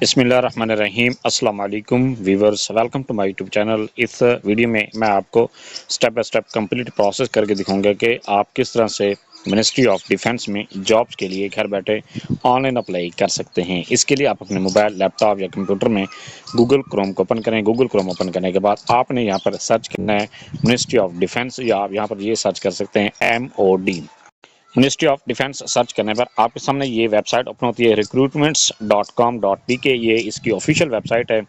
बिस्मिल्लाहिर्रहमानिर्रहीम अस्सलाम वालेकुम viewers, welcome to my YouTube channel. इस वीडियो में मैं आपको step by step complete process करके दिखाऊंगा कि आप किस तरह से मिनिस्ट्री ऑफ डिफेंस में जॉब्स के लिए घर बैठे ऑनलाइन अप्लाई कर सकते हैं। इसके लिए आप अपने मोबाइल, लैपटॉप या कंप्यूटर में गूगल क्रोम को ओपन करें। गूगल क्रोम ओपन करने के बाद आपने यहाँ पर सर्च करना है मिनिस्ट्री ऑफ डिफेंस, या आप यहाँ पर ये सर्च कर सकते हैं MOD। Ministry of defence search करने पर आपके सामने ये वेबसाइट ओपन होती है recruitments.com.pk। ये इसकी ऑफिशियल वेबसाइट है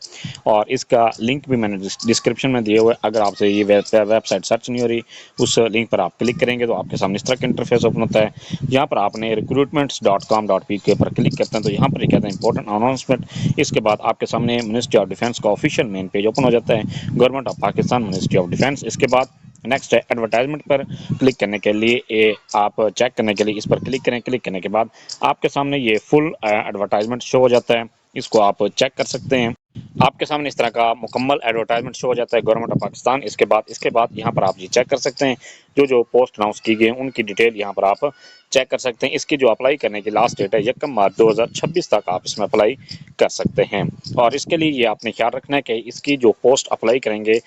और इसका लिंक भी मैंने डिस्क्रिप्शन में दिए हुए। अगर आपसे ये वेबसाइट सर्च नहीं हो रही, उस लिंक पर आप क्लिक करेंगे तो आपके सामने इस तरह का इंटरफेस ओपन होता है। यहाँ पर आपने recruitments.com.pk पर क्लिक करते हैं तो यहाँ पर कहते हैं इंपॉर्टेंट अनाउंसमेंट। इसके बाद आपके सामने मिनिस्ट्री ऑफ डिफेंस का ऑफिशियल मेन पेज ओपन हो जाता है, government of Pakistan, ministry of defence. इसके बाद नेक्स्ट है एडवर्टाइजमेंट पर क्लिक करने के लिए आप चेक करने के लिए इस पर क्लिक करें। क्लिक करने के बाद आपके सामने ये फुल एडवर्टाइजमेंट शो हो जाता है, इसको आप चेक कर सकते हैं। आपके सामने इस तरह का मुकम्मल एडवर्टाइजमेंट शो हो जाता है गवर्नमेंट ऑफ पाकिस्तान। इसके बाद यहाँ पर आप ये चेक कर सकते हैं जो जो पोस्ट अनाउंस की गई उनकी डिटेल यहाँ पर आप चेक कर सकते हैं। इसकी जो अप्लाई करने की लास्ट डेट है 1 मार्च 2026 तक आप इसमें अप्लाई कर सकते हैं। और इसके लिए ये आपने ख्याल रखना है कि इसकी जो पोस्ट अप्लाई करेंगे,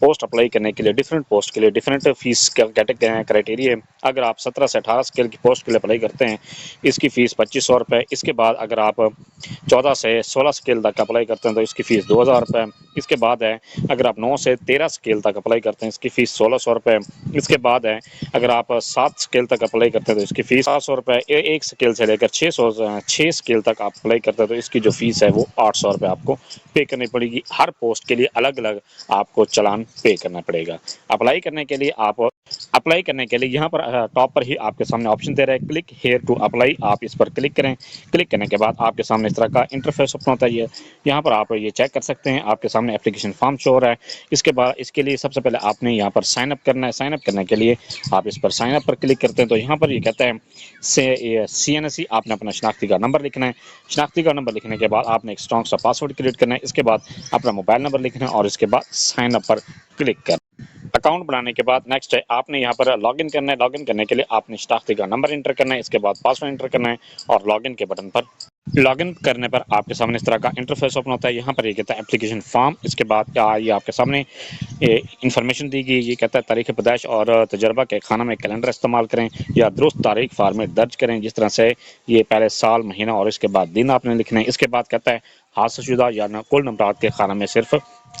पोस्ट अप्लाई करने के लिए डिफरेंट पोस्ट के लिए डिफरेंट फीस क्राइटेरिया। अगर आप 17 से 18 स्केल की पोस्ट के लिए अप्लाई करते हैं, इसकी फ़ीस 2500 रुपये। इसके बाद अगर आप 14 से 16 स्केल तक अप्लाई करते हैं तो इसकी फ़ीस 2000 रुपये। इसके बाद है अगर आप 9 से 13 स्केल तक अप्लाई करते हैं, इसकी फ़ीस 1600 रुपये। इसके बाद है अगर आप 7 स्केल तक अप्लाई करते हैं तो इसकी फ़ीस 700 रुपये। एक स्केल से लेकर 6 स्केल तक आप अप्लाई करते हैं तो इसकी जो फ़ीस है वो 800 रुपये आपको पे करनी पड़ेगी। हर पोस्ट के लिए अलग अलग आपको चालान पे करना पड़ेगा। अप्लाई करने के लिए यहाँ पर टॉप पर ही आपके सामने ऑप्शन दे रहा है क्लिक हेयर टू अप्लाई। आप इस पर क्लिक करें। क्लिक करने के बाद आपके सामने इस तरह का इंटरफेस ओपन होता है। यहाँ पर आप ये चेक कर सकते हैं, आपके सामने एप्लीकेशन फॉर्म शो हो रहा है। इसके बाद इसके लिए सबसे पहले आपने यहाँ पर साइन अप करना है। साइन अप करने के लिए आप इस पर साइन अप पर क्लिक करते हैं तो यहाँ पर ये कहता है CNSE, आपने अपना शनाख्ती का नंबर लिखना है। शनाख्ती का नंबर लिखने के बाद आपने एक स्ट्रॉन्ग सा पासवर्ड क्रिएट करना है। इसके बाद अपना मोबाइल नंबर लिखना है और इसके बाद साइन अप पर क्लिक करना। अकाउंट बनाने के बाद नेक्स्ट है आपने यहाँ पर लॉगिन करना है। लॉगिन करने के लिए आपने शनाख्ती का नंबर इंटर करना है, इसके बाद पासवर्ड इंटर करना है और लॉगिन के बटन पर लॉगिन करने पर आपके सामने इस तरह का इंटरफेस ओपन होता है। यहाँ पर ये कहता है एप्लीकेशन फॉर्म। इसके बाद ये आपके सामने इंफॉर्मेशन दी गई। ये कहता है तारीख पैदाइश और तजर्बा के खाना में कैलेंडर इस्तेमाल करें या दुरुस्त तारीख फॉर्मेट दर्ज करें, जिस तरह से ये पहले साल, महीना और इसके बाद दिन आपने लिखना है। इसके बाद कहता है हासिलशुदा या कुल नंबरात के खाना में सिर्फ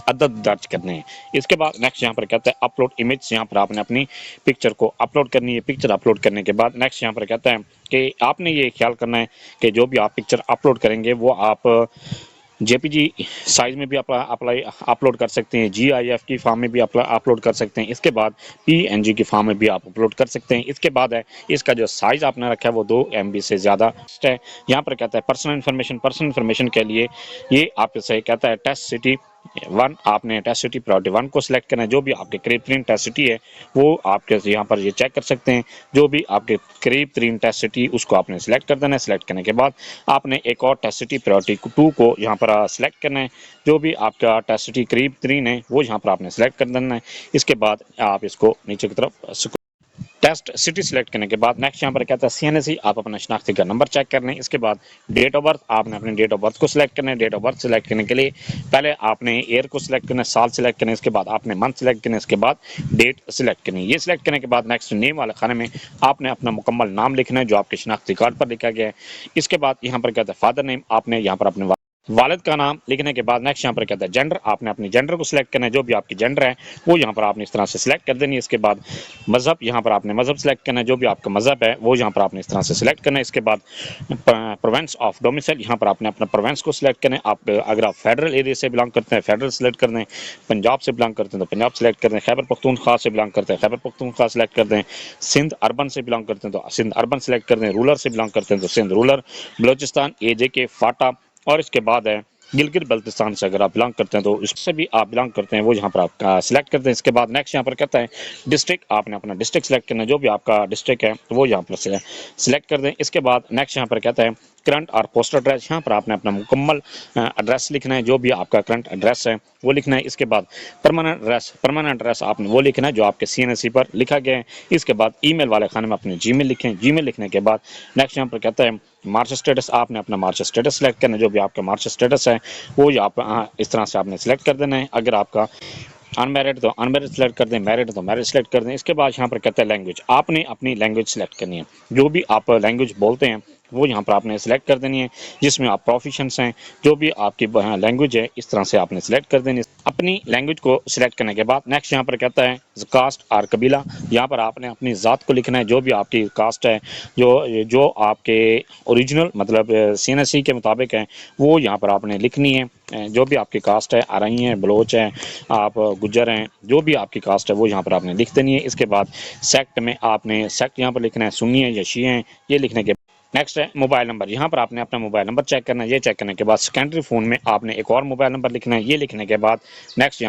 अदद दर्ज करने हैं। इसके बाद नेक्स्ट यहाँ पर कहता है अपलोड इमेज। यहाँ पर आपने अपनी पिक्चर को अपलोड करनी है। पिक्चर अपलोड करने के बाद नेक्स्ट यहाँ पर कहता है कि आपने ये ख्याल करना है कि जो भी आप पिक्चर अपलोड करेंगे वो आप JPG साइज में भी अपलोड कर सकते हैं, GIF की फॉर्म में भी अपलोड कर सकते हैं। इसके बाद PNG की फॉर्म में भी आप अपलोड कर सकते हैं। इसके बाद है इसका जो साइज आपने रखा है वो 2 MB से ज़्यादा है। यहाँ पर कहता है पर्सनल इन्फॉर्मेशन के लिए ये आपसे कहता है टेस्ट सिटी 1। आपने टेस्ट सिटी प्रायोरिटी 1 को सिलेक्ट करना है। जो भी आपके करीब तरीन टेस्ट सिटी है वो आपके यहाँ पर ये चेक कर सकते हैं। जो भी आपके करीब तरीन टेस्ट सिटी उसको आपने सिलेक्ट कर देना है। सिलेक्ट करने के बाद आपने एक और टेस्ट सिटी प्रायोरिटी 2 को यहाँ पर सिलेक्ट करना है। जो भी आपका टेस्ट सिटी करीब तरीन है वो यहाँ पर आपने सिलेक्ट कर देना है। इसके बाद आप इसको नीचे की तरफ टेस्ट सिटी सिलेक्ट करने के बाद नेक्स्ट यहाँ पर कहता है CNSE, आप अपना शनाख्ती का नंबर चेक करना है। इसके बाद डेट ऑफ बर्थ, आपने अपनी डेट ऑफ बर्थ को सिलेक्ट करना है। डेट ऑफ बर्थ सिलेक्ट करने के लिए पहले आपने ईयर को सिलेक्ट करना है, साल सिलेक्ट करना है। इसके बाद आपने मंथ सिलेक्ट करना है, इसके बाद डेट सिलेक्ट करनी है। ये सिलेक्ट करने के बाद नेक्स्ट नेम वाले खाने में आपने अपना मुकम्मल नाम लिखना है जो आपके शनाख्ती कार्ड पर लिखा गया है। इसके बाद यहाँ पर कहता है फादर नेम, आपने यहाँ पर अपने वालिद का नाम लिखने के बाद नेक्स्ट यहाँ पर कहता है जेंडर, आपने अपनी जेंडर को सिलेक्ट करना है। जो भी आपकी जेंडर है वो यहाँ पर आपने इस तरह से सिलेक्ट कर देनी है। इसके बाद मज़हब, यहाँ पर आपने मज़हब सिलेक्ट करना है। जो भी आपका मज़हब है वो यहाँ पर आपने इस तरह से सिलेक्ट करना है। इसके बाद प्रोवेंस ऑफ डोमिसाइल, यहाँ पर आपने अपना प्रोवेंस को सिलेक्ट करना है। आप अगर आप फेडरल एरिया से बिलोंग करते हैं फेडरल सेलेक्ट कर दें, पंजाब से बिलोंग करते हैं तो पंजाब सेलेक्ट कर दें, खैबर पख्तूनख्वा से बिलोंग करते हैं खैबर पख्तूनख्वा सेलेक्ट कर दें, सिंध अर्बन से बिलोंग करते हैं तो सिंध अर्बन सेलेक्ट कर दें, रूरल से बिलोंग करते हैं तो सिंध रूरल, बलोचिस्तान AJK फाटा, और इसके बाद है गिलगित बल्तिस्तान से अगर आप बिलोंग करते हैं तो इससे भी आप बिलोंग करते हैं वो यहाँ पर आप सिलेक्ट करते हैं। इसके बाद नेक्स्ट यहाँ पर कहता है डिस्ट्रिक्ट, आपने अपना डिस्ट्रिक्ट सिलेक्ट करना है। जो भी आपका डिस्ट्रिक्ट है वो यहाँ पर सिलेक्ट कर दें। इसके बाद नेक्स्ट यहाँ पर कहता है करंट और पोस्ट एड्रेस, यहाँ पर आपने अपना मुकम्मल एड्रेस लिखना है, जो भी आपका करंट एड्रेस है वो लिखना है। इसके बाद परमानेंट एड्रेस आपने वो लिखना है जो आपके CNSE पर लिखा गया है। इसके बाद ईमेल वाले खाने में अपने जीमेल लिखें। जीमेल लिखने के बाद नेक्स्ट यहाँ पर कहता है मार्च स्टेटस, आपने अपना मार्च स्टेटस सेलेक्ट करना है। जो भी आपका मार्च स्टेटस है वो आप इस तरह से आपने सेलेक्ट कर देना है। अगर आपका अनमैरिड तो अनमैरिड सेलेक्ट कर दें, मैरिड तो मैरिड सेलेक्ट कर दें। इसके बाद यहाँ पर कहता है लैंग्वेज, आपने अपनी लैंग्वेज सेलेक्ट करनी है। जो भी आप लैंग्वेज बोलते हैं वो यहाँ पर आपने सेलेक्ट कर देनी है, जिसमें आप प्रोफिशिएंट्स हैं। जो भी आपकी लैंग्वेज है इस तरह से आपने सेलेक्ट कर देनी है। अपनी लैंग्वेज को सिलेक्ट करने के बाद नेक्स्ट यहाँ पर कहता है कास्ट और कबीला, यहाँ पर आपने अपनी ज़ात को लिखना है। जो भी आपकी कास्ट है, जो आपके ओरिजिनल मतलब CNSE के मुताबिक है वो यहाँ पर आपने लिखनी है। जो भी आपकी कास्ट है, आरई हैं, बलोच हैं, आप गुज्जर हैं, जो भी आपकी कास्ट है वो यहाँ पर आपने लिख देनी है। इसके बाद सेक्ट में आपने सेक्ट यहाँ पर लिखना है, सुन्नी है या शिया हैं, ये लिखने के नेक्स्ट है मोबाइल नंबर, यहाँ पर आपने अपना मोबाइल नंबर चेक करना है। ये चेक करने के बाद सेकेंडरी फ़ोन में आपने एक और मोबाइल नंबर लिखना है। ये लिखने के बाद नेक्स्ट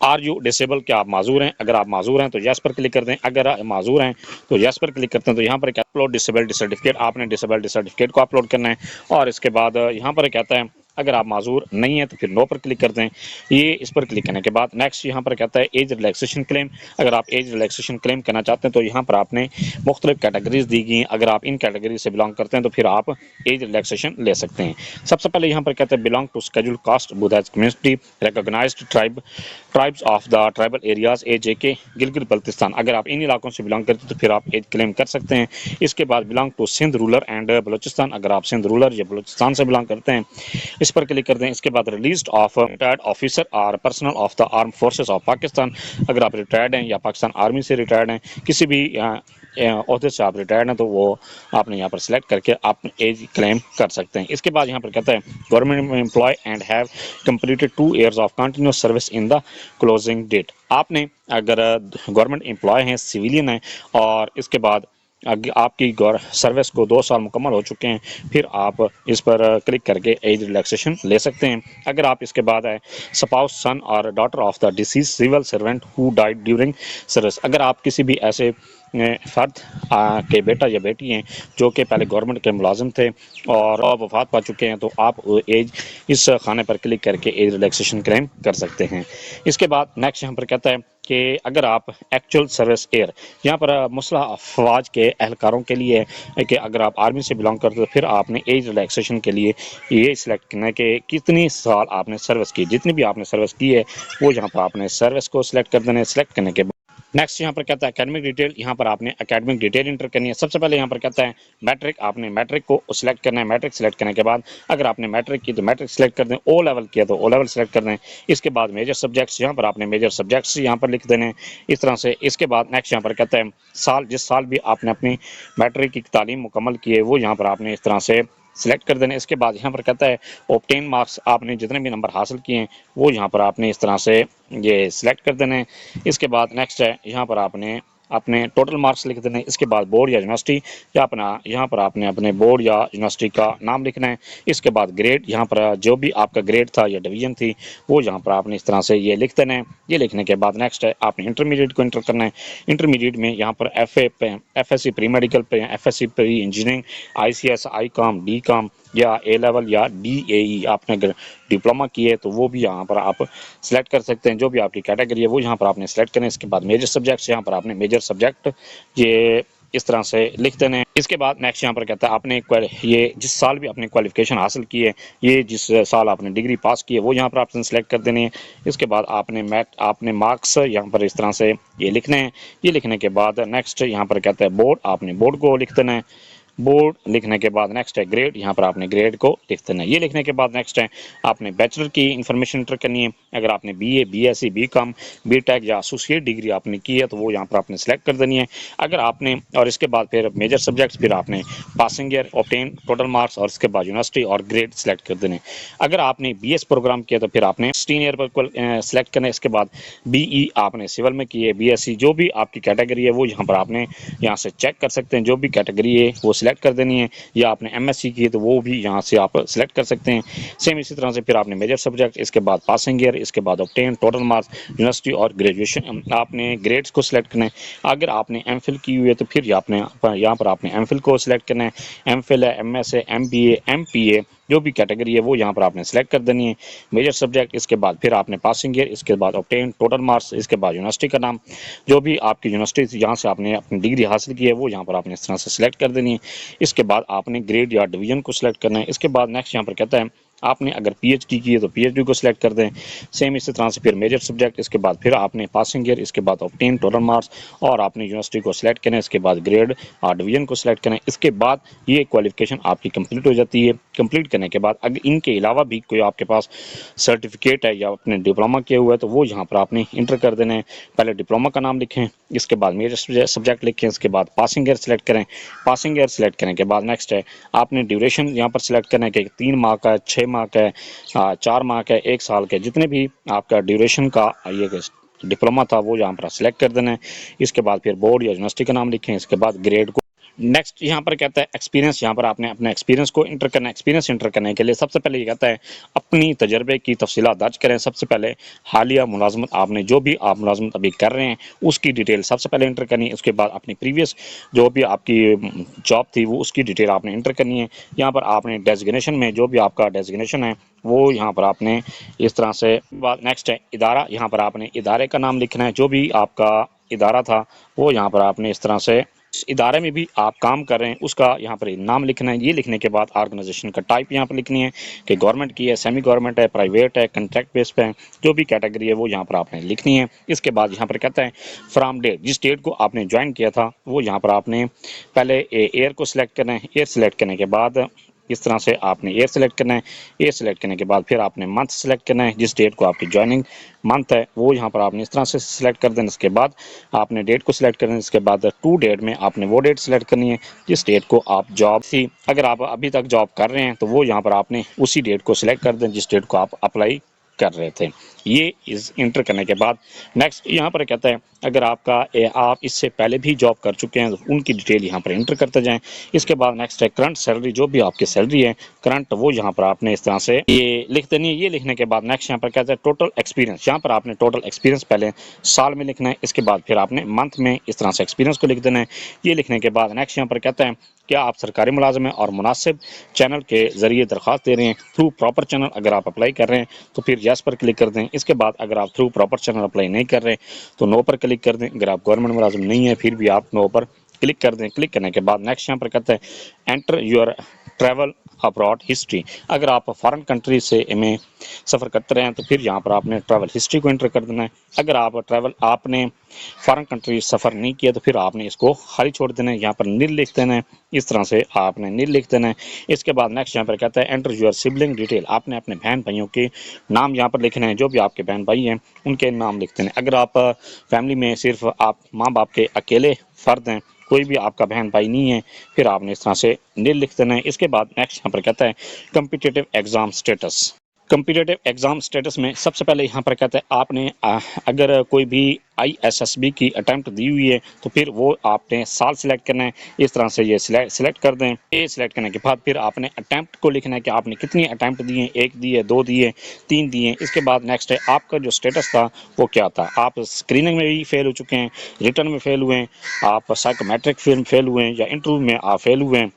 आर यू डिसेबल, क्या आप माजूर हैं? अगर आप माजूर हैं तो यस पर क्लिक कर दें। अगर आप माजूर हैं तो यस पर क्लिक करते हैं। तो यहाँ पर क्या अपलोड डिसेबल्ड सर्टिफिकेट, आपने डिसेबल्ड सर्टिफिकेट को अपलोड करना है। और इसके बाद यहाँ पर कहता है अगर आप माजूर नहीं है तो फिर नो पर क्लिक कर दें। ये इस पर क्लिक करने के बाद नेक्स्ट यहाँ पर कहता है एज रिलैक्सेशन क्लेम, अगर आप एज रिलैक्सेशन क्लेम करना चाहते हैं तो यहाँ पर आपने मुख्तलिफ कैटेगरीज दी गई हैं। अगर आप इन कैटेगरी से बिलोंग करते हैं तो फिर आप एज रिलैक्सेशन ले सकते हैं। सबसे पहले यहाँ पर कहते हैं belong to schedule caste Buddhist community recognised tribes of the tribal areas AJK Gilgit Baltistan, अगर आप इन इलाकों से बिलोंग करते हैं तो फिर आप एज क्लेम कर सकते हैं। इसके बाद belong to Sindh rural and Balochistan, अगर आप सिंध रूरल या बलोचिस्तान से बिलोंग करते हैं इस पर क्लिक कर दें। इसके बाद रिलीज्ड ऑफ रिटायर्ड ऑफिसर और personal of the arm forces of Pakistan, अगर आप रिटायर्ड हैं या पाकिस्तान आर्मी से रिटायर्ड हैं, किसी भी ओहदे से आप रिटायर्ड हैं तो वो आपने यहाँ पर सिलेक्ट करके आप एज क्लेम कर सकते हैं। इसके बाद यहाँ पर कहता है government employ and have completed 2 years of continuous service in the closing date, आपने अगर गवर्नमेंट एम्प्लॉय हैं, सिविलियन हैं और इसके बाद आपकी सर्विस को 2 साल मुकम्मल हो चुके हैं, फिर आप इस पर क्लिक करके एज रिलैक्सेशन ले सकते हैं। अगर आप इसके बाद है स्पाउस सन और daughter of the deceased civil servant who died during service, अगर आप किसी भी ऐसे फ़र्द के बेटा या बेटी हैं जो कि पहले गवर्नमेंट के मुलाजिम थे और वफात पा चुके हैं तो आप एज इस खाने पर क्लिक करके एज रिलैक्सेशन क्लेम कर सकते हैं। इसके बाद नेक्स्ट यहाँ पर कहता है कि अगर आप एक्चुअल सर्विस एयर, यहाँ पर मुसलह अफवाज के एहलकारों के लिए है कि अगर आप आर्मी से बिलोंग करते हो तो फिर आपने एज रिलैक्सेशन के लिए ये सिलेक्ट करना है कि कितनी साल आपने सर्विस की। जितनी भी आपने सर्विस की है वो यहाँ पर आपने सर्विस को सिलेक्ट कर देना है। सिलेक्ट करने के बाद नेक्स्ट यहाँ पर कहता है एकेडमिक डिटेल, यहाँ पर आपने एकेडमिक डिटेल इंटर करनी है। सबसे पहले यहाँ पर कहता है मैट्रिक, आपने मैट्रिक को सिलेक्ट करना है। मैट्रिक सेलेक्ट करने के बाद अगर आपने मैट्रिक की तो मैट्रिक सेलेक्ट कर दें, ओ लेवल किया तो ओ लेवल सेलेक्ट कर दें। इसके बाद मेजर सब्जेक्ट्स, यहाँ पर आपने मेजर सब्जेक्ट्स यहाँ पर लिख देने हैं इस तरह से। इसके बाद नेक्स्ट यहाँ पर कहता है साल, जिस साल भी आपने अपनी मैट्रिक की तालीम मुकम्मल की है वो यहाँ पर आपने इस तरह से सिलेक्ट कर देना। इसके बाद यहाँ पर कहता है ऑब्टेन मार्क्स, आपने जितने भी नंबर हासिल किए हैं वो यहाँ पर आपने इस तरह से ये सिलेक्ट कर देने। इसके बाद नेक्स्ट है यहाँ पर आपने अपने टोटल मार्क्स लिख देने। इसके बाद बोर्ड या यूनिवर्सिटी या अपना यहाँ पर आपने अपने बोर्ड या यूनिवर्सिटी का नाम लिखना है। इसके बाद ग्रेड, यहाँ पर जो भी आपका ग्रेड था या डिवीजन थी वो यहाँ पर आपने इस तरह से ये लिख देना है। ये लिखने के बाद नेक्स्ट है आपने इंटरमीडिएट को इंटर करना है। इंटरमीडिएट में यहाँ पर FSC प्री मेडिकल पे, FSC pre engineering, ICS, ICOM, DCOM या A लेवल या DAE आपने डिप्लोमा की है तो वो भी यहाँ पर आप सिलेक्ट कर सकते हैं। जो भी आपकी कैटेगरी है वो यहाँ पर आपने सेलेक्ट करना है। इसके बाद मेजर सब्जेक्ट्स, यहाँ पर आपने मेजर सब्जेक्ट ये इस तरह से लिख देने हैं। इसके बाद नेक्स्ट यहाँ पर कहता है आपने ये जिस साल भी आपने क्वालिफिकेशन हासिल की है, ये जिस साल आपने डिग्री पास की है वो यहाँ पर आपने सेलेक्ट कर देनी है। इसके बाद आपने मार्क्स यहाँ पर इस तरह से ये लिखने हैं। ये लिखने के बाद नेक्स्ट यहाँ पर कहता है बोर्ड, आपने बोर्ड को लिख देना है। बोर्ड लिखने के बाद नेक्स्ट है ग्रेड, यहाँ पर आपने ग्रेड को लिख देना है। ये लिखने के बाद नेक्स्ट है आपने बैचलर की इन्फॉर्मेशन एंटर करनी है। अगर आपने BA, BSc, BCom, BTech या एसोसिएट डिग्री आपने की है तो वो यहाँ पर आपने सेलेक्ट कर देनी है। अगर आपने और इसके बाद फिर मेजर सब्जेक्ट्स, फिर आपने passing year, obtain total marks और इसके बाद यूनिवर्सिटी और ग्रेड सेलेक्ट कर देने। अगर आपने BS प्रोग्राम किया तो फिर आपने 16 ईयर पर सेलेक्ट करना है। इसके बाद BE आपने सिविल में की है, BSc जो भी आपकी कैटेगरी है वो यहाँ पर आपने यहाँ से चेक कर सकते हैं। जो भी कैटेगरी है वो सिलेक्ट कर देनी है, या आपने एमएससी की है तो वो भी यहाँ से आप सिलेक्ट कर सकते हैं। सेम इसी तरह से फिर आपने मेजर सब्जेक्ट, इसके बाद पासिंग ईयर, इसके बाद ऑब्टेन टोटल मार्क्स, यूनिवर्सिटी और ग्रेजुएशन आपने ग्रेड्स को सिलेक्ट करना है। अगर आपने एमफिल की हुई है तो फिर आपने यहाँ पर आपने एमफिल को सिलेक्ट करना है। एमफिल है, एमएस है, एमबीए, एमपीए, जो भी कैटेगरी है वो यहाँ पर आपने सेलेक्ट कर देनी है। मेजर सब्जेक्ट, इसके बाद फिर आपने पासिंग ईयर, इसके बाद ऑब्टेन टोटल मार्क्स, इसके बाद यूनिवर्सिटी का नाम, जो भी आपकी यूनिवर्सिटी जहाँ से आपने अपनी डिग्री हासिल की है वो यहाँ पर आपने इस तरह से सिलेक्ट कर देनी है। इसके बाद आपने ग्रेड या डिवीजन को सिलेक्ट करना है। इसके बाद नेक्स्ट यहाँ पर कहता है आपने अगर पीएचडी की है तो पीएचडी को सिलेक्ट कर दें। सेम इसी तरह से फिर मेजर सब्जेक्ट, इसके बाद फिर आपने पासिंग ईयर, इसके बाद ऑब्टेन टोटल मार्क्स और आपने यूनिवर्सिटी को सिलेक्ट करना है। इसके बाद ग्रेड और डिवीजन को सिलेक्ट करना है। इसके बाद ये क्वालिफिकेशन आपकी कंप्लीट हो जाती है। कंप्लीट करने के बाद अगर इनके अलावा भी कोई आपके पास सर्टिफिकेट है या आपने डिप्लोमा किया हुआ है तो वो यहाँ पर आपने इंटर कर देना है। पहले डिप्लोमा का नाम लिखें, इसके बाद मेजर सब्जेक्ट लिखें, इसके बाद पासिंग ईयर सेलेक्ट करें। पासिंग ईयर सेलेक्ट करने के बाद नेक्स्ट है आपने ड्यूरेशन यहाँ पर सिलेक्ट करना है कि 3 माह का है, 6 माह का है, 4 माह का है, 1 साल का है, जितने भी आपका ड्यूरेशन का ये डिप्लोमा था वो यहाँ पर सिलेक्ट कर देना है। इसके बाद फिर बोर्ड या यूनिवर्सिटी का नाम लिखें, इसके बाद ग्रेड को। नेक्स्ट यहाँ पर कहता है एक्सपीरियंस, यहाँ पर आपने अपने एक्सपीरियंस को इंटर करना है। एक्सपीरियंस इंटर करने के लिए सबसे पहले ये कहता है अपनी तजर्बे की तफसीलात दर्ज करें। सबसे पहले हालिया मुलाजमत, आपने जो भी आप मुलाजमत अभी कर रहे हैं उसकी डिटेल सबसे पहले इंटर करनी है। उसके बाद अपनी प्रीवियस जो भी आपकी जॉब थी वो उसकी डिटेल आपने इंटर करनी है। यहाँ पर आपने डेजिग्नेशन में जो भी आपका डेजिग्नेशन है वो यहाँ पर आपने इस तरह से। बाद नेक्स्ट है इदारा, यहाँ पर आपने इदारे का नाम लिखना है। जो भी आपका इदारा था वो यहाँ पर आपने इस तरह से इदारे में भी आप काम कर रहे हैं उसका यहाँ पर नाम लिखना है। ये लिखने के बाद ऑर्गेनाइजेशन का टाइप यहाँ पर लिखनी है कि गवर्नमेंट की है, सेमी गवर्नमेंट है, प्राइवेट है, कॉन्ट्रैक्ट बेस पे है, जो भी कैटेगरी है वो यहाँ पर आपने लिखनी है। इसके बाद यहाँ पर कहता है फ्रॉम डेट, जिस डेट को आपने ज्वाइन किया था वो यहाँ पर आपने पहले ईयर को सिलेक्ट करना है। ईयर सिलेक्ट करने के बाद इस तरह से आपने ईयर सेलेक्ट करना है। ईयर सेलेक्ट करने के बाद फिर आपने मंथ सेलेक्ट करना है, जिस डेट को आपकी ज्वाइनिंग मंथ है वो यहाँ पर आपने इस तरह से सिलेक्ट कर देना। इसके बाद आपने डेट को सिलेक्ट करना है। इसके बाद टू डेट में आपने वो डेट सेलेक्ट करनी है जिस डेट को आप जॉब थी, अगर आप अभी तक जॉब कर रहे हैं तो वो यहाँ पर आपने उसी डेट को सिलेक्ट कर दें जिस डेट को आप अप्लाई कर रहे थे। ये इस इंटर करने के बाद नेक्स्ट यहाँ पर कहता है अगर आप इससे पहले भी जॉब कर चुके हैं तो उनकी डिटेल यहाँ पर इंटर करते जाएं। इसके बाद नेक्स्ट है करंट सैलरी, जो भी आपकी सैलरी है करंट वो यहाँ पर आपने इस तरह से ये लिख देनी है। ये लिखने के बाद नेक्स्ट यहाँ पर कहता है टोटल एक्सपीरियंस, यहाँ पर आपने टोटल एक्सपीरियंस पहले साल में लिखना है। इसके बाद फिर आपने मंथ में इस तरह से एक्सपीरियंस को लिख देना है। ये लिखने के बाद नेक्स्ट यहाँ पर कहता है क्या आप सरकारी मुलाजिम हैं और मुनासिब चैनल के ज़रिए दरख्वास्त दे रहे हैं थ्रू प्रॉपर चैनल, अगर आप अप्लाई कर रहे हैं तो फिर यस पर क्लिक कर दें। इसके बाद अगर आप थ्रू प्रॉपर चैनल अप्लाई नहीं कर रहे तो नो पर क्लिक कर दें। अगर आप गवर्नमेंट मुलाजिम नहीं है फिर भी आप नो पर क्लिक कर दें। क्लिक करने के बाद नेक्स्ट यहाँ पर कहता है enter your travel abroad history, अगर आप फॉरेन कंट्री से में सफ़र करते रहे हैं तो फिर यहाँ पर आपने ट्रैवल हिस्ट्री को एंटर कर देना है। अगर आपने फॉरेन कंट्री सफ़र नहीं किया तो फिर आपने इसको खाली छोड़ देना है, यहाँ पर नील लिख देना है। इस तरह से आपने नील लिख देना है। इसके बाद नेक्स्ट यहाँ पर कहता है एंटर योर सिबलिंग डिटेल, आपने अपने बहन भाइयों के नाम यहाँ पर लिखने हैं। जो भी आपके बहन भाई हैं उनके नाम लिखते हैं। अगर आप फैमिली में सिर्फ आप माँ बाप के अकेले फ़र्द हैं, कोई भी आपका बहन भाई नहीं है, फिर आपने इस तरह से नील लिख देना है। इसके बाद नेक्स्ट यहाँ पर कहता है competitive exam status. Competitive exam status में सबसे पहले यहाँ पर कहता है आपने अगर कोई भी ISSB की अटैम्प्ट दी हुई है तो फिर वो आपने साल सिलेक्ट करना है। इस तरह से ये सिलेक्ट कर दें। ये सिलेक्ट करने के बाद फिर आपने अटैम्प्ट को लिखना है कि आपने कितनी अटैम्प्ट दी हैं, 1 दी है, 2 दी है, 3 दी हैं। इसके बाद नेक्स्ट है आपका जो स्टेटस था वो क्या था, आप स्क्रीनिंग में भी फेल हो चुके हैं, रिटर्न में फेल हुए हैं, आप साइकोमेट्रिक फेल हुए हैं, या इंटरव्यू में आप फेल हुए हैं,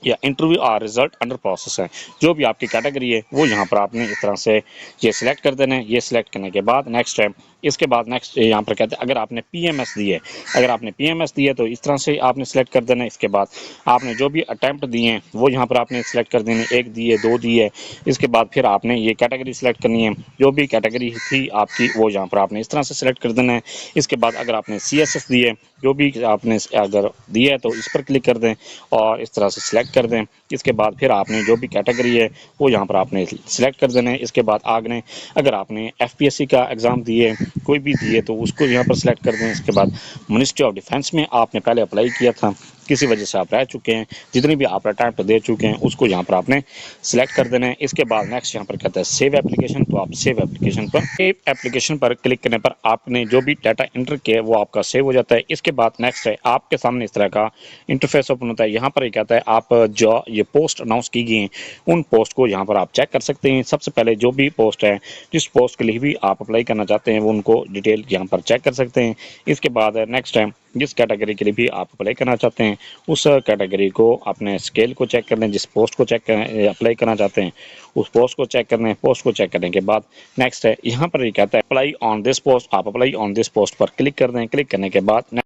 या इंटरव्यू और रिजल्ट अंडर प्रोसेस है। जो भी आपकी कैटेगरी है वो यहाँ पर आपने इस तरह से ये सिलेक्ट कर देना है। ये सिलेक्ट करने के बाद नेक्स्ट है, इसके बाद नेक्स्ट यहाँ पर कहते हैं अगर आपने PMS दी है, अगर आपने PMS दी है तो इस तरह से आपने सिलेक्ट कर देना है। इसके बाद आपने जो भी अटैम्प्ट दिए हैं वो यहाँ पर आपने सिलेक्ट कर देने, 1 दी है, 2 दी है। इसके बाद फिर आपने ये कैटेगरी सिलेक्ट करनी है, जो भी कैटेगरी थी आपकी वो यहाँ पर आपने इस तरह से सिलेक्ट कर देना है। इसके बाद अगर आपने CSS दी है, जो भी आपने अगर दी है तो इस पर क्लिक कर दें और इस तरह से सिलेक्ट कर दें। इसके बाद फिर आपने जो भी कैटेगरी है वो यहाँ पर आपने सिलेक्ट कर देना है। इसके बाद आगे अगर आपने FPSC का एग्ज़ाम दिए, कोई भी दिए तो उसको यहाँ पर सिलेक्ट कर दें। इसके बाद मिनिस्ट्री ऑफ डिफेंस में आपने पहले अप्लाई किया था किसी वजह से आप रह चुके हैं, जितनी भी आप अटेम्प्ट दे चुके हैं उसको यहाँ पर आपने सिलेक्ट कर देना है। इसके बाद नेक्स्ट यहाँ पर कहता है सेव एप्लीकेशन, तो आप सेव एप्लीकेशन पर क्लिक करने पर आपने जो भी डाटा एंटर किया है वो आपका सेव हो जाता है। इसके बाद नेक्स्ट है आपके सामने इस तरह का इंटरफेस ओपन होता है। यहाँ पर ये कहता है आप जो ये पोस्ट अनाउंस की गई हैं उन पोस्ट को यहाँ पर आप चेक कर सकते हैं। सबसे पहले जो भी पोस्ट है, जिस पोस्ट के लिए भी आप अप्लाई करना चाहते हैं वो उनको डिटेल यहाँ पर चेक कर सकते हैं। इसके बाद नेक्स्ट टाइम जिस कैटेगरी के लिए भी आप अप्लाई करना चाहते हैं उस कैटेगरी को अपने स्केल को चेक कर लें, जिस पोस्ट को चेक अप्लाई करना चाहते हैं उस पोस्ट को चेक कर लें। पोस्ट को चेक करने के बाद नेक्स्ट है यहाँ पर ये कहता है अप्लाई ऑन दिस पोस्ट, आप अप्लाई ऑन दिस पोस्ट पर क्लिक कर दें। क्लिक करने के बाद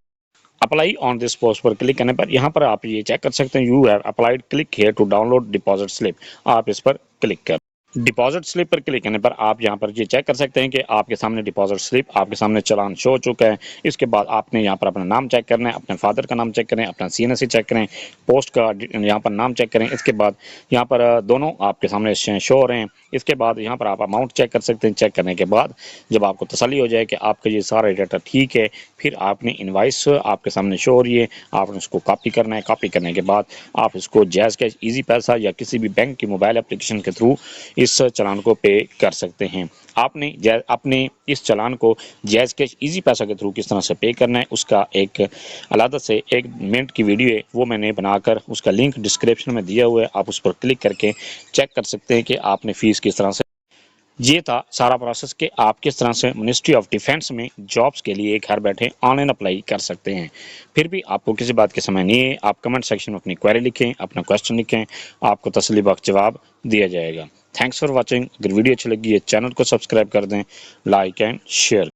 अप्लाई ऑन दिस पोस्ट पर क्लिक करने पर यहाँ पर आप ये चेक कर सकते हैं you have applied, click here to download deposit slip, आप इस पर क्लिक कर डिपॉजिट स्लिप पर क्लिक करने पर आप यहाँ पर ये चेक कर सकते हैं कि आपके सामने डिपॉजिट स्लिप, आपके सामने चालान शो हो चुका है। इसके बाद आपने यहाँ पर अपना नाम चेक करना है, अपने फादर का नाम चेक करें, अपना CNSE चेक करें, पोस्ट का यहाँ पर नाम चेक करें। इसके बाद यहाँ पर दोनों आपके सामने शो हो रहे हैं। इसके बाद यहाँ पर आप अमाउंट चेक कर सकते हैं। चेक करने के बाद जब आपको तसल्ली हो जाए कि आपका ये सारा डाटा ठीक है, फिर आपने इनवाइस आपके सामने शो हो रही है, आपने उसको कॉपी करना है। कॉपी करने के बाद आप इसको जैज़ कैश, ईजी पैसा या किसी भी बैंक की मोबाइल एप्लीकेशन के थ्रू इस चालान को पे कर सकते हैं। आपने अपने इस चालान को जैज़ कैश ईजी पैसा के थ्रू किस तरह से पे करना है उसका एक अलग से 1 मिनट की वीडियो है, वो मैंने बनाकर उसका लिंक डिस्क्रिप्शन में दिया हुआ है, आप उस पर क्लिक करके चेक कर सकते हैं कि आपने फ़ीस किस तरह से। ये था सारा प्रोसेस कि आप किस तरह से मिनिस्ट्री ऑफ डिफेंस में जॉब्स के लिए घर बैठे ऑनलाइन अप्लाई कर सकते हैं। फिर भी आपको किसी बात के समय नहीं है, आप कमेंट सेक्शन में अपनी क्वेरी लिखें, अपना क्वेश्चन लिखें, आपको तसल्ली बख्श जवाब दिया जाएगा। Thanks for watching. अगर वीडियो अच्छी लगी है चैनल को सब्सक्राइब कर दें, लाइक एंड शेयर।